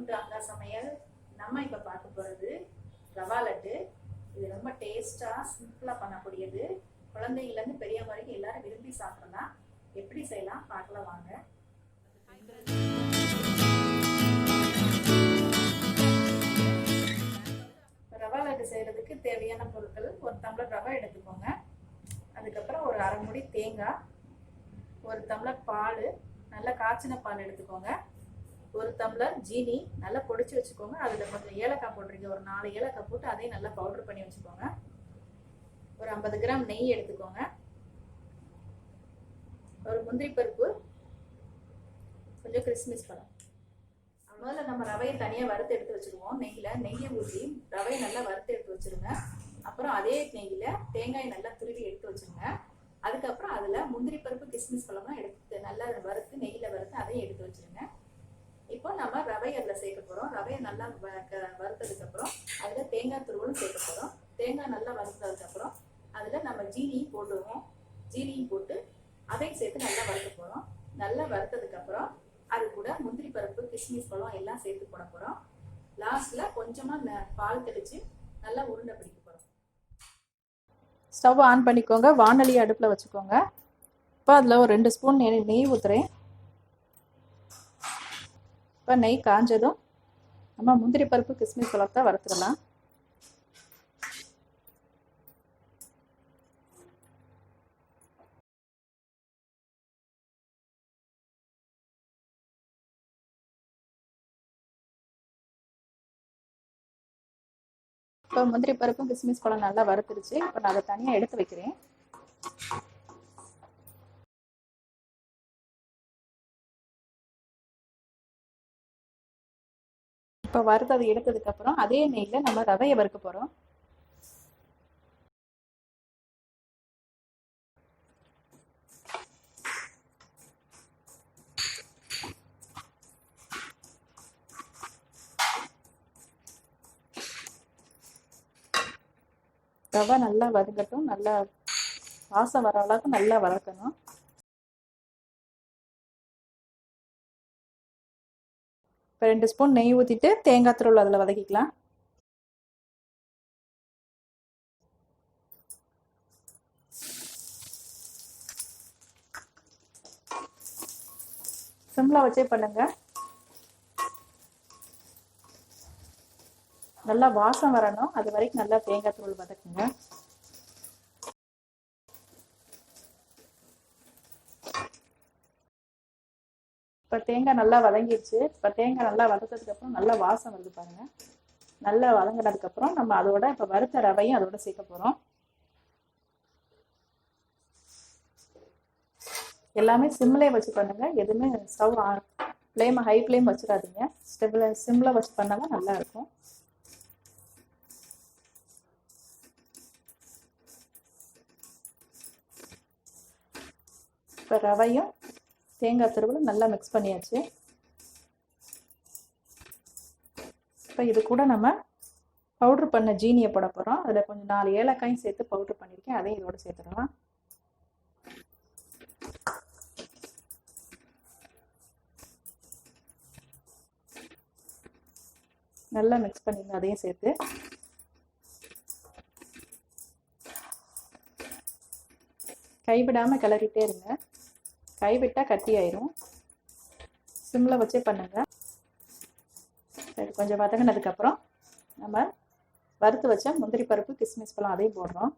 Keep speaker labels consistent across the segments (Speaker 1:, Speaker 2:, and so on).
Speaker 1: Welcome to Anga சமையல். நம்ம இப்போ பார்க்க போகிறது ரவா லட்டு. இது ரொம்ப டேஸ்ட்டாக சிம்பிளாக பண்ணக்கூடியது. குழந்தைங்கள்லேருந்து பெரியவங்க வரைக்கும் எல்லாரும் விரும்பி சாப்பிடலாம். எப்படி செய்யலாம் பார்க்கலாம் வாங்க. ரவா லட்டு செய்கிறதுக்கு தேவையான பொருட்கள்: ஒரு டம்ளர் ரவை எடுத்துக்கோங்க, அதுக்கப்புறம் ஒரு அரை மூடி தேங்காய், ஒரு டம்ளர் பால், நல்லா காய்ச்சின பால் எடுத்துக்கோங்க, ஒரு டம்ளர் ஜீனி நல்லா பொடிச்சு வச்சுக்கோங்க, அதில் கொஞ்சம் ஏலக்காய் போட்டிருக்கீங்க, ஒரு 4 ஏலக்காய் போட்டு அதையும் நல்லா பவுடர் பண்ணி வச்சுக்கோங்க, ஒரு 50 கிராம் நெய் எடுத்துக்கோங்க, ஒரு முந்திரி பருப்பு, கொஞ்சம் கிறிஸ்மிஸ் பழம். முதல்ல நம்ம ரவையை தனியாக வறுத்து எடுத்து வச்சுருவோம். நெய்யை ஊற்றி ரவையை நல்லா வறுத்து எடுத்து வச்சுருங்க. அப்புறம் அதே நெய்யில் தேங்காயை நல்லா துருவி எடுத்து வச்சுருங்க. அதுக்கப்புறம் அதில் முந்திரி பருப்பு கிஸ்மிஸ் பழம்லாம் எடுத்து நல்லா வறுத்து நெய்யில் வறுத்து அதையும் எடுத்து வச்சுருங்க. இப்போ நம்ம ரவையை அதில் சேர்க்க போகிறோம். ரவையை நல்லா வறுத்ததுக்கப்புறம் அதில் தேங்காய் துருவலும் சேர்க்க போகிறோம். தேங்காய் நல்லா வறுத்ததுக்கப்புறம் அதில் நம்ம ஜீனியும் போட்டுருவோம். ஜீனியும் போட்டு அதையும் சேர்த்து நல்லா வறுக்க போகிறோம். நல்லா வறுத்ததுக்கப்புறம் அது கூட முந்திரி பருப்பு கிஸ்மிஸ் பழம் எல்லாம் சேர்த்து போட போகிறோம். லாஸ்ட்டில் கொஞ்சமாக பால் தெளித்து நல்லா உருண்டை பிடிக்க போகிறோம். ஸ்டவ் ஆன் பண்ணிக்கோங்க, வானொலி அடுப்பில் வச்சுக்கோங்க. இப்போ அதில் ஒரு 2 ஸ்பூன் நெய் ஊற்றுறேன். இப்போ நெய் காஞ்சதும் நம்ம முந்திரி பருப்பு கிஸ்மிஸ் பழத்தை வறுத்துடலாம். இப்போ முந்திரி பருப்பும் கிஸ்மிஸ் பழம் நல்லா வறுத்துருச்சு. இப்போ நான் அதை தனியாக எடுத்து வைக்கிறேன். இப்போ வறுத்தது எடுத்ததுக்கப்புறம் அதே நெய்யில் நம்ம ரவையை வறுக்க போகிறோம். ரவை நல்லா வதங்கட்டும், நல்லா வாசம் வர அளவுக்கு நல்லா வதக்கணும். இப்போ 2 ஸ்பூன் நெய் ஊற்றிட்டு தேங்காய் துருவல் அதில் வதக்கிக்கலாம். சிம்மில் வச்சே பண்ணுங்க. நல்லா வாசம் வரணும், அது வரைக்கும் நல்லா தேங்காய் துருவல் வதக்குங்க. இப்போ தேங்காய் நல்லா வதங்கிடுச்சு. இப்போ தேங்காய் நல்லா வதக்கிறதுக்கப்புறம் நல்லா வாசம் வருது பாருங்கள். நல்லா வதங்கினதுக்கப்புறம் நம்ம அதோட இப்போ வறுத்த ரவையும் அதோட சேர்க்க போகிறோம். எல்லாமே சிம்மில் வச்சு பண்ணுங்க. எதுவுமே ஸ்டவ் ஹை ஃப்ளேம் வச்சிடாதீங்க. சிம்மில் வச்சு பண்ணாதான் நல்லா இருக்கும். இப்போ ரவையும் தேங்காய் துருவலும் நல்லா மிக்ஸ் பண்ணியாச்சு. இப்போ இது கூட நம்ம பவுட்ரு பண்ண ஜீனியை போட போகிறோம். அதில் கொஞ்சம் 4 ஏலக்காயும் சேர்த்து பவுட்ரு பண்ணியிருக்கேன், அதையும் இதோட சேர்த்துடலாம். நல்லா மிக்ஸ் பண்ணிடுங்க. அதையும் சேர்த்து கைவிடாமல் கிளறிட்டே இருங்க. கைவிட்டால் கட்டி ஆயிரும். சிம்மில் வச்சே பண்ணுங்க. கொஞ்சம் வதங்கினதுக்கப்புறம் நம்ம வறுத்து வச்ச முந்திரி பருப்பு கிஸ்மிஸ் பழம் அதையும் போடுறோம்.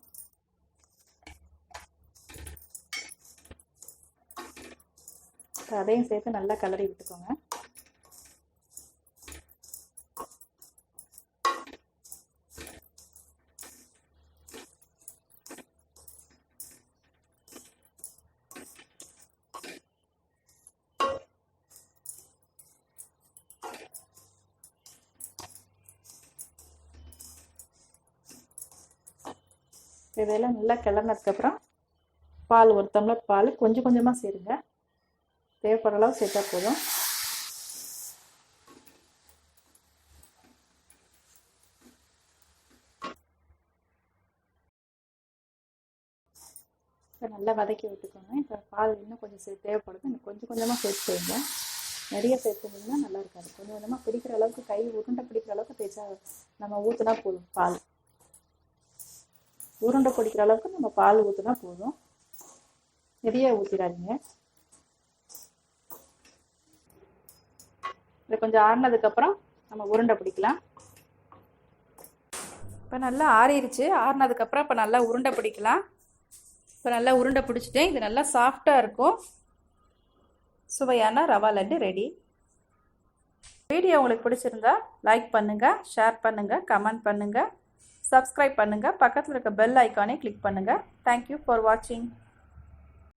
Speaker 1: அதையும் சேர்த்து நல்லா கிளறி விட்டுக்கோங்க. இதெல்லாம் நல்லா கிளறினதுக்கப்புறம் பால், ஒரு டம்ளர் பால் கொஞ்சம் கொஞ்சமாக சேருங்க. தேவைப்படுற அளவு சேர்த்தா போதும். இப்போ நல்லா வதக்கி விட்டுக்கோங்க. இப்போ பால் இன்னும் கொஞ்சம் தேவைப்படுது, இன்னும் கொஞ்சம் கொஞ்சமாக சேர்த்து செய்யுங்க. நிறைய சேர்த்துனீங்கன்னா நல்லா இருக்காது. கொஞ்சம் கொஞ்சமாக பிடிக்கிற அளவுக்கு, கை உருண்டை பிடிக்கிற அளவுக்கு தேய்ச்சா நம்ம ஊற்றினா போதும். பால் உருண்டை பிடிக்கிற அளவுக்கு நம்ம பால் ஊற்றினா போதும். நிறைய ஊற்றிடாதீங்க. இதை கொஞ்சம் ஆறினதுக்கப்புறம் நம்ம உருண்டை பிடிக்கலாம். இப்போ நல்லா ஆறிடுச்சு. ஆறினதுக்கப்புறம் இப்போ நல்லா உருண்டை பிடிக்கலாம். இப்போ நல்லா உருண்டை பிடிச்சிட்டேன். இது நல்லா சாஃப்டாக இருக்கும். சுவையான ரவா லட்டு ரெடி. வீடியோ உங்களுக்கு பிடிச்சிருந்தா லைக் பண்ணுங்கள், ஷேர் பண்ணுங்கள், கமெண்ட் பண்ணுங்கள், சப்ஸ்கிரைப் பண்ணுங்கள், பக்கத்தில் இருக்க பெல் ஐக்கானை கிளிக் பண்ணுங்கள். தேங்க்யூ ஃபார் வாட்சிங்.